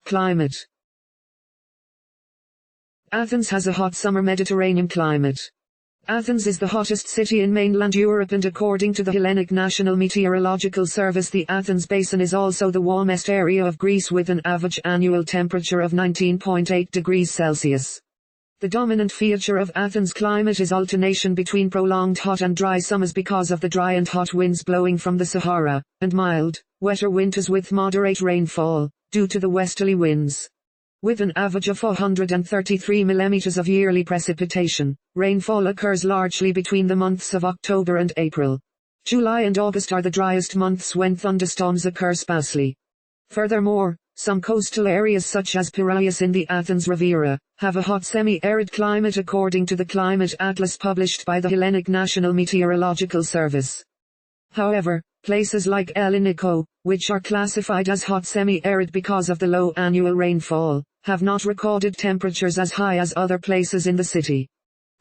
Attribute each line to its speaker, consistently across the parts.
Speaker 1: Climate. Athens has a hot summer Mediterranean climate. Athens is the hottest city in mainland Europe, and according to the Hellenic National Meteorological Service, the Athens Basin is also the warmest area of Greece, with an average annual temperature of 19.8 degrees Celsius. The dominant feature of Athens' climate is alternation between prolonged hot and dry summers because of the dry and hot winds blowing from the Sahara, and mild, wetter winters with moderate rainfall, due to the westerly winds. With an average of 433 millimeters of yearly precipitation, rainfall occurs largely between the months of October and April. July and August are the driest months, when thunderstorms occur sparsely. Furthermore, some coastal areas such as Piraeus in the Athens Riviera, have a hot semi-arid climate according to the climate atlas published by the Hellenic National Meteorological Service. However, places like Elliniko, which are classified as hot semi-arid because of the low annual rainfall, have not recorded temperatures as high as other places in the city.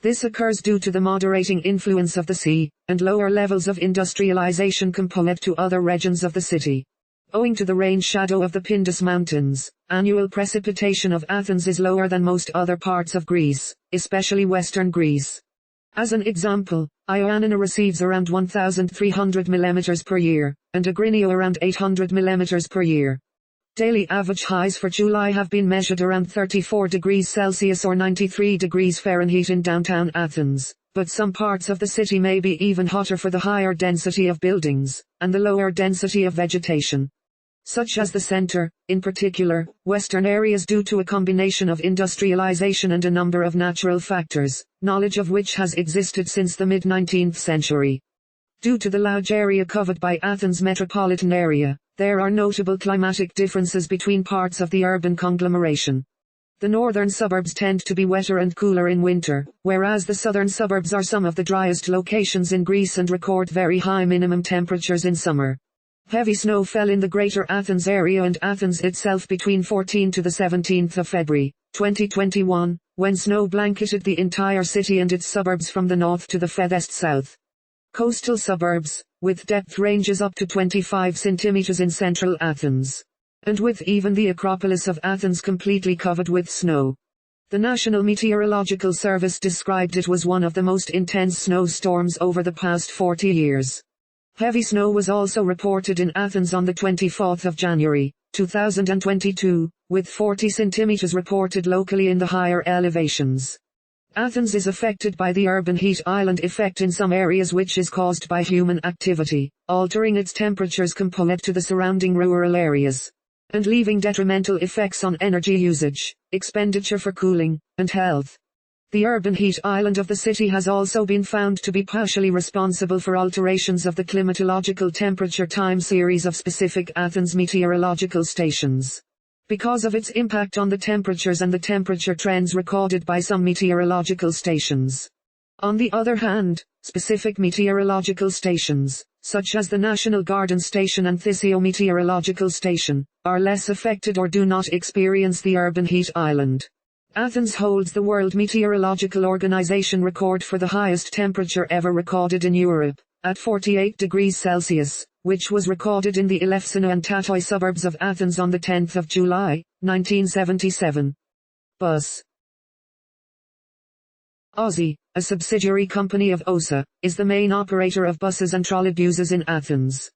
Speaker 1: This occurs due to the moderating influence of the sea, and lower levels of industrialization compared to other regions of the city. Owing to the rain shadow of the Pindus Mountains, annual precipitation of Athens is lower than most other parts of Greece, especially western Greece. As an example, Ioannina receives around 1,300 mm per year, and Agrinio around 800 mm per year. Daily average highs for July have been measured around 34 degrees Celsius or 93 degrees Fahrenheit in downtown Athens, but some parts of the city may be even hotter for the higher density of buildings, and the lower density of vegetation, such as the center, in particular, western areas, due to a combination of industrialization and a number of natural factors, knowledge of which has existed since the mid-19th century. Due to the large area covered by Athens Metropolitan area, there are notable climatic differences between parts of the urban conglomeration. The northern suburbs tend to be wetter and cooler in winter, whereas the southern suburbs are some of the driest locations in Greece and record very high minimum temperatures in summer. Heavy snow fell in the greater Athens area and Athens itself between 14 to the 17th of February, 2021, when snow blanketed the entire city and its suburbs from the north to the furthest south. Coastal suburbs, with depth ranges up to 25 centimeters in central Athens, and with even the Acropolis of Athens completely covered with snow. The National Meteorological Service described it was one of the most intense snowstorms over the past 40 years. Heavy snow was also reported in Athens on the 24th of January, 2022, with 40 centimeters reported locally in the higher elevations. Athens is affected by the urban heat island effect in some areas, which is caused by human activity, altering its temperatures compared to the surrounding rural areas, and leaving detrimental effects on energy usage, expenditure for cooling, and health. The urban heat island of the city has also been found to be partially responsible for alterations of the climatological temperature time series of specific Athens meteorological stations, because of its impact on the temperatures and the temperature trends recorded by some meteorological stations. On the other hand, specific meteorological stations, such as the National Garden Station and Thysio Meteorological Station, are less affected or do not experience the urban heat island. Athens holds the World Meteorological Organization record for the highest temperature ever recorded in Europe, at 48 degrees Celsius, which was recorded in the Elefsina and Tatoi suburbs of Athens on the 10th of July, 1977. Bus. Aussie, a subsidiary company of OSA, is the main operator of buses and trolleybuses in Athens.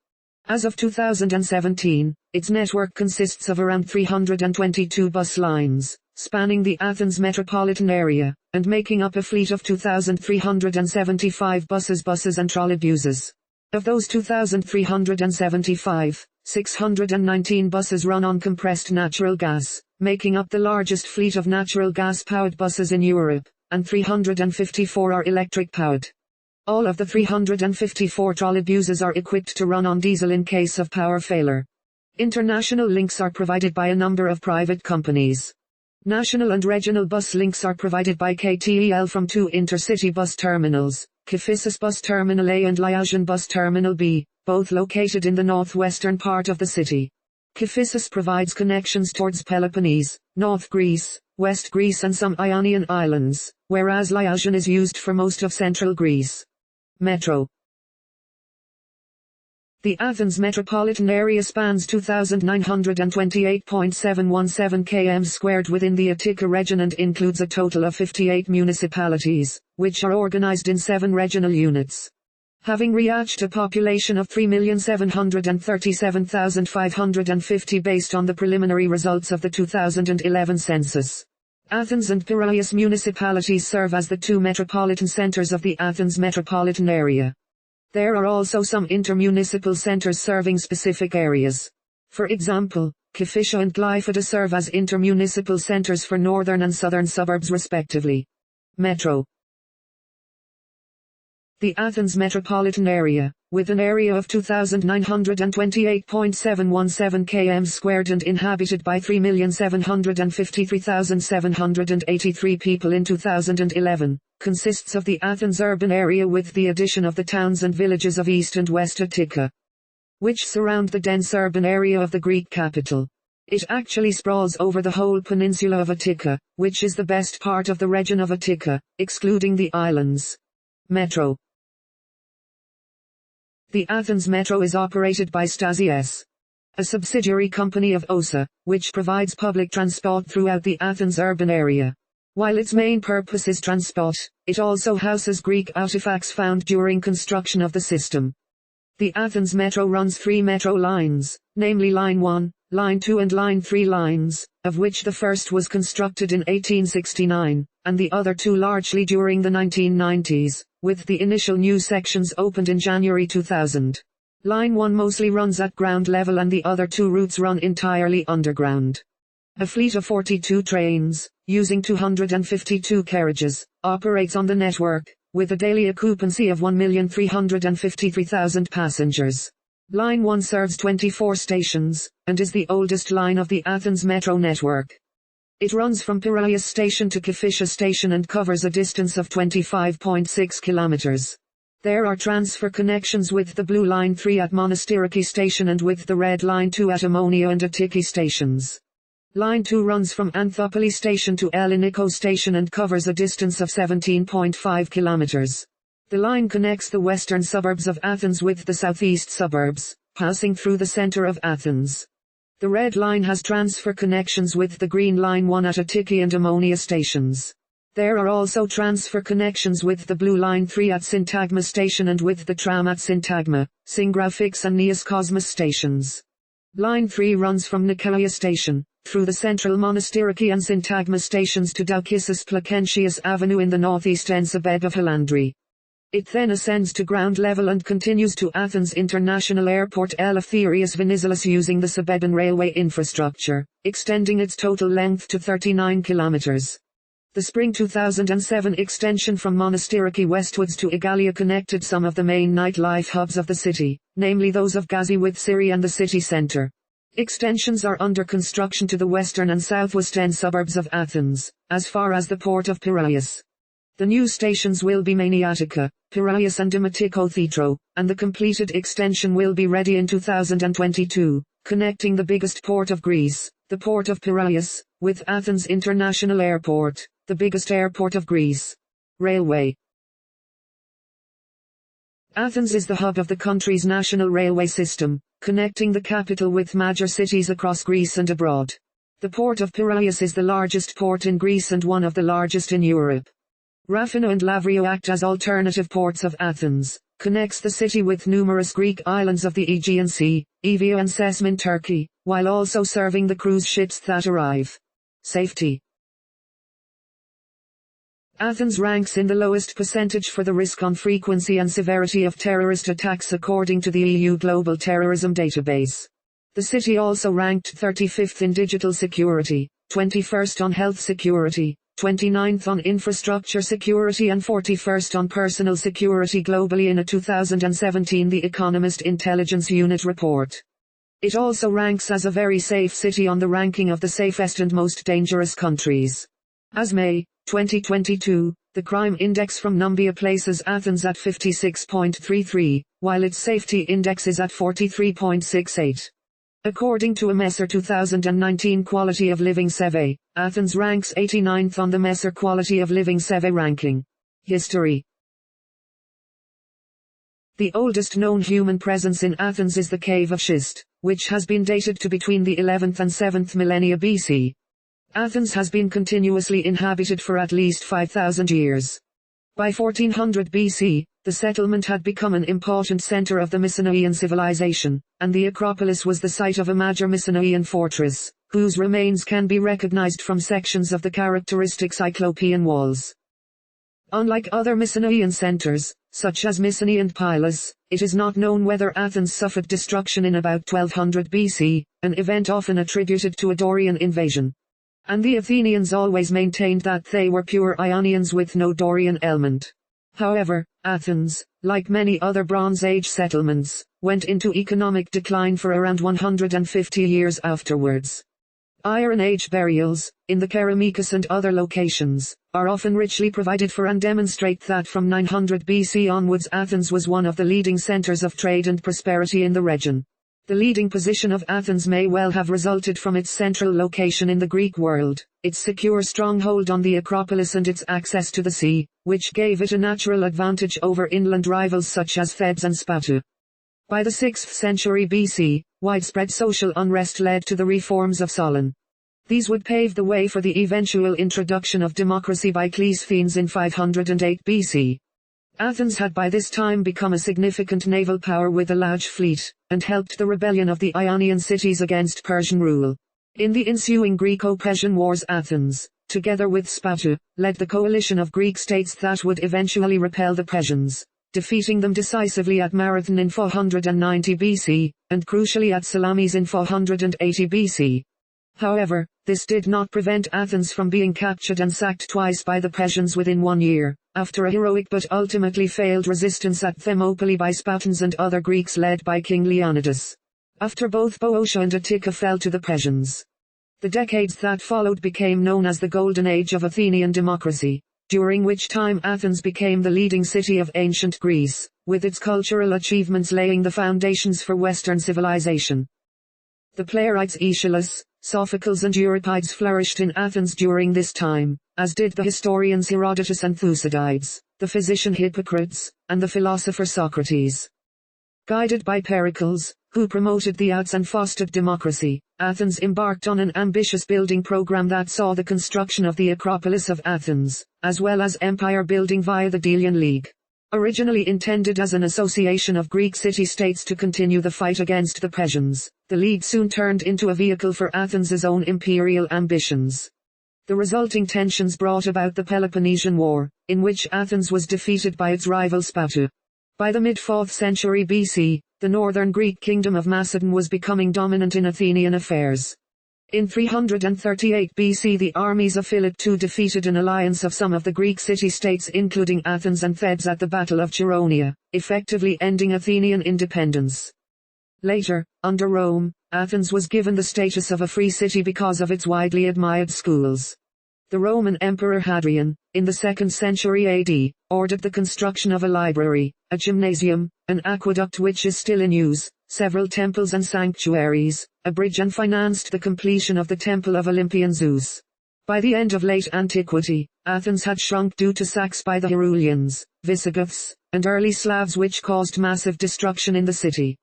Speaker 1: As of 2017, its network consists of around 322 bus lines, spanning the Athens metropolitan area, and making up a fleet of 2,375 buses and trolleybuses. Of those 2,375, 619 buses run on compressed natural gas, making up the largest fleet of natural gas-powered buses in Europe, and 354 are electric-powered. All of the 354 trolleybuses are equipped to run on diesel in case of power failure. International links are provided by a number of private companies. National and regional bus links are provided by KTEL from two intercity bus terminals, Kifissus Bus Terminal A and Liaison Bus Terminal B, both located in the northwestern part of the city. Kifissus provides connections towards Peloponnese, North Greece, West Greece and some Ionian islands, whereas Liaison is used for most of central Greece. Metro. The Athens Metropolitan area spans 2,928.717 km squared within the Attica region and includes a total of 58 municipalities, which are organized in 7 regional units. Having reached a population of 3,737,550 based on the preliminary results of the 2011 census. Athens and Piraeus municipalities serve as the 2 metropolitan centers of the Athens metropolitan area. There are also some intermunicipal centers serving specific areas. For example, Kifissia and Glyfada serve as intermunicipal centers for northern and southern suburbs respectively. Metro. The Athens metropolitan area, with an area of 2,928.717 km squared and inhabited by 3,753,783 people in 2011, consists of the Athens urban area with the addition of the towns and villages of East and West Attica, which surround the dense urban area of the Greek capital. It actually sprawls over the whole peninsula of Attica, which is the best part of the region of Attica, excluding the islands. Metro. The Athens Metro is operated by Stasi S., a subsidiary company of OSA, which provides public transport throughout the Athens urban area. While its main purpose is transport, it also houses Greek artifacts found during construction of the system. The Athens Metro runs 3 metro lines, namely Line 1, Line 2 and Line 3 lines, of which the first was constructed in 1869, and the other 2 largely during the 1990s, with the initial new sections opened in January 2000. Line 1 mostly runs at ground level and the other 2 routes run entirely underground. A fleet of 42 trains, using 252 carriages, operates on the network, with a daily occupancy of 1,353,000 passengers. Line 1 serves 24 stations, and is the oldest line of the Athens Metro network. It runs from Piraeus Station to Kifissia Station and covers a distance of 25.6 kilometers. There are transfer connections with the Blue Line 3 at Monastiriki Station and with the Red Line 2 at Ammonia and Attiki stations. Line 2 runs from Anthopoli Station to Elliniko Station and covers a distance of 17.5 kilometers. The line connects the western suburbs of Athens with the southeast suburbs, passing through the center of Athens. The Red Line has transfer connections with the Green Line 1 at Attiki and Ammonia stations. There are also transfer connections with the Blue Line 3 at Syntagma Station and with the tram at Syntagma, Syngrafix and Neos Cosmos stations. Line 3 runs from Nicaea Station, through the central Monastiriki and Syntagma stations to Doukissus Placentius Avenue in the northeastern suburb of Halandri. It then ascends to ground level and continues to Athens International Airport Eleftherios Venizelos using the suburban railway infrastructure, extending its total length to 39 kilometers. The spring 2007 extension from Monastiriki westwards to Igalia connected some of the main nightlife hubs of the city, namely those of Gazi with Siri and the city center. Extensions are under construction to the western and southwestern suburbs of Athens, as far as the port of Piraeus. The new stations will be Maniatica, Piraeus and Dimotiko, and the completed extension will be ready in 2022, connecting the biggest port of Greece, the port of Piraeus, with Athens International Airport, the biggest airport of Greece. Railway. Athens is the hub of the country's national railway system, connecting the capital with major cities across Greece and abroad. The port of Piraeus is the largest port in Greece and one of the largest in Europe. Rafina and Lavrio act as alternative ports of Athens, connects the city with numerous Greek islands of the Aegean Sea, Evia and Sesme in Turkey, while also serving the cruise ships that arrive. Safety. Athens ranks in the lowest percentage for the risk on frequency and severity of terrorist attacks according to the EU Global Terrorism Database. The city also ranked 35th in digital security, 21st on health security, 29th on infrastructure security and 41st on personal security globally in a 2017 The Economist Intelligence Unit report. It also ranks as a very safe city on the ranking of the safest and most dangerous countries. As May 2022, the crime index from Numbia places Athens at 56.33, while its safety index is at 43.68. According to a Messer 2019 Quality of Living Survey, Athens ranks 89th on the Messer Quality of Living Survey ranking. History. The oldest known human presence in Athens is the Cave of Schist, which has been dated to between the 11th and 7th millennia BC. Athens has been continuously inhabited for at least 5,000 years. By 1400 BC, the settlement had become an important center of the Mycenaean civilization, and the Acropolis was the site of a major Mycenaean fortress, whose remains can be recognized from sections of the characteristic Cyclopean walls. Unlike other Mycenaean centers, such as Mycenae and Pylos, it is not known whether Athens suffered destruction in about 1200 BC, an event often attributed to a Dorian invasion. And the Athenians always maintained that they were pure Ionians with no Dorian element. However, Athens, like many other Bronze Age settlements, went into economic decline for around 150 years afterwards. Iron Age burials, in the Kerameikos and other locations, are often richly provided for and demonstrate that from 900 BC onwards Athens was one of the leading centers of trade and prosperity in the region. The leading position of Athens may well have resulted from its central location in the Greek world, its secure stronghold on the Acropolis and its access to the sea, which gave it a natural advantage over inland rivals such as Thebes and Sparta. By the 6th century BC, widespread social unrest led to the reforms of Solon. These would pave the way for the eventual introduction of democracy by Cleisthenes in 508 BC. Athens had by this time become a significant naval power with a large fleet, and helped the rebellion of the Ionian cities against Persian rule. In the ensuing Greco-Persian Wars, Athens, together with Sparta, led the coalition of Greek states that would eventually repel the Persians, defeating them decisively at Marathon in 490 BC, and crucially at Salamis in 480 BC. However, this did not prevent Athens from being captured and sacked twice by the Persians within 1 year, after a heroic but ultimately failed resistance at Thermopylae by Spartans and other Greeks led by King Leonidas. After both Boeotia and Attica fell to the Persians. The decades that followed became known as the Golden Age of Athenian democracy, during which time Athens became the leading city of ancient Greece, with its cultural achievements laying the foundations for Western civilization. The playwrights Aeschylus, Sophocles and Euripides flourished in Athens during this time, as did the historians Herodotus and Thucydides, the physician Hippocrates, and the philosopher Socrates. Guided by Pericles, who promoted the arts and fostered democracy, Athens embarked on an ambitious building program that saw the construction of the Acropolis of Athens, as well as empire building via the Delian League. Originally intended as an association of Greek city-states to continue the fight against the Persians, the League soon turned into a vehicle for Athens' own imperial ambitions. The resulting tensions brought about the Peloponnesian War, in which Athens was defeated by its rival Sparta. By the mid-4th century BC, the northern Greek kingdom of Macedon was becoming dominant in Athenian affairs. In 338 BC the armies of Philip II defeated an alliance of some of the Greek city-states including Athens and Thebes at the Battle of Chaeronea, effectively ending Athenian independence. Later, under Rome, Athens was given the status of a free city because of its widely admired schools. The Roman Emperor Hadrian, in the 2nd century AD, ordered the construction of a library, a gymnasium, an aqueduct which is still in use, several temples and sanctuaries, a bridge, and financed the completion of the Temple of Olympian Zeus. By the end of late antiquity, Athens had shrunk due to sacks by the Herulians, Visigoths, and early Slavs which caused massive destruction in the city.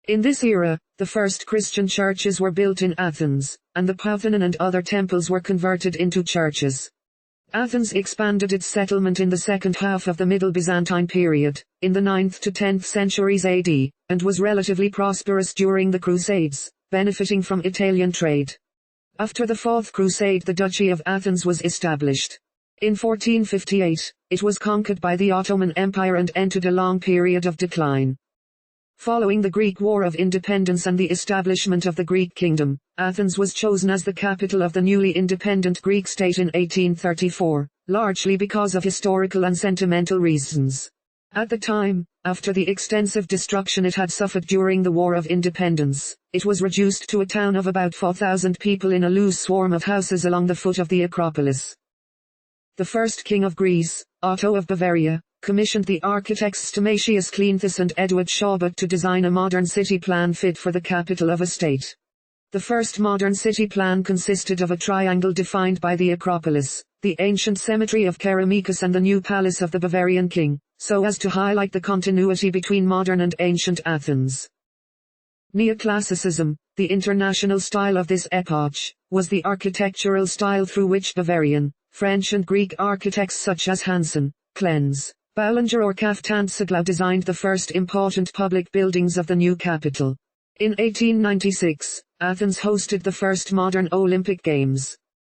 Speaker 1: In this era, the first Christian churches were built in Athens, and the Parthenon and other temples were converted into churches. Athens expanded its settlement in the second half of the Middle Byzantine period, in the 9th to 10th centuries AD, and was relatively prosperous during the Crusades, benefiting from Italian trade. After the Fourth Crusade the Duchy of Athens was established. In 1458, it was conquered by the Ottoman Empire and entered a long period of decline. Following the Greek War of Independence and the establishment of the Greek Kingdom, Athens was chosen as the capital of the newly independent Greek state in 1834, largely because of historical and sentimental reasons. At the time, after the extensive destruction it had suffered during the War of Independence, it was reduced to a town of about 4,000 people in a loose swarm of houses along the foot of the Acropolis. The first king of Greece, Otto of Bavaria, commissioned the architects Stamatius Cleanthes and Edward Schaubert to design a modern city plan fit for the capital of a state. The first modern city plan consisted of a triangle defined by the Acropolis, the ancient cemetery of Kerameikos and the new palace of the Bavarian king, so as to highlight the continuity between modern and ancient Athens. Neoclassicism, the international style of this epoch, was the architectural style through which Bavarian, French and Greek architects such as Hansen, Klenz, Ballinger or Kaftanzaglau designed the first important public buildings of the new capital. In 1896, Athens hosted the first modern Olympic Games.